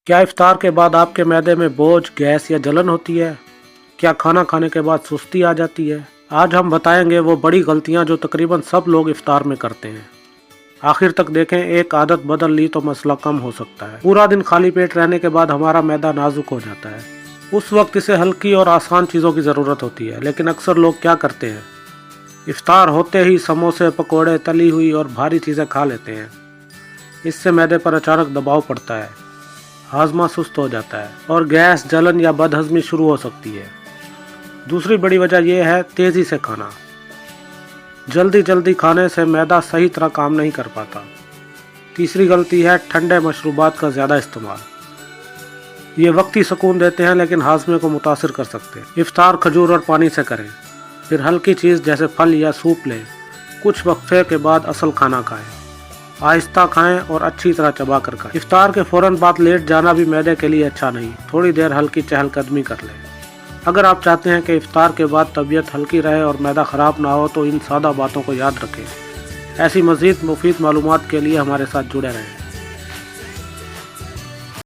क्या इफ्तार के बाद आपके मैदे में बोझ, गैस या जलन होती है? क्या खाना खाने के बाद सुस्ती आ जाती है? आज हम बताएंगे वो बड़ी गलतियां जो तकरीबन सब लोग इफ्तार में करते हैं। आखिर तक देखें, एक आदत बदल ली तो मसला कम हो सकता है। पूरा दिन खाली पेट रहने के बाद हमारा मैदा नाजुक हो जाता है। उस वक्त इसे हल्की और आसान चीज़ों की ज़रूरत होती है, लेकिन अक्सर लोग क्या करते हैं, इफ्तार होते ही समोसे, पकोड़े, तली हुई और भारी चीज़ें खा लेते हैं। इससे मैदे पर अचानक दबाव पड़ता है, हाजमा सुस्त हो जाता है और गैस, जलन या बदहजमी शुरू हो सकती है। दूसरी बड़ी वजह यह है तेज़ी से खाना। जल्दी जल्दी खाने से मैदा सही तरह काम नहीं कर पाता। तीसरी गलती है ठंडे मशरूबात का ज़्यादा इस्तेमाल। ये वक्ती सुकून देते हैं लेकिन हाजमे को मुतासिर कर सकते हैं। इफ्तार खजूर और पानी से करें, फिर हल्की चीज़ जैसे फल या सूप लें। कुछ वक्फे के बाद असल खाना खाएं। आहिस्ता खाएं और अच्छी तरह चबा कर खाएं। इफ्तार के फ़ौरन बाद लेट जाना भी मैदे के लिए अच्छा नहीं। थोड़ी देर हल्की चहलकदमी कर लें। अगर आप चाहते हैं कि इफ्तार के बाद तबीयत हल्की रहे और मैदा ख़राब ना हो तो इन सादा बातों को याद रखें। ऐसी मज़ीद मुफीद मालूमात के लिए हमारे साथ जुड़े रहें।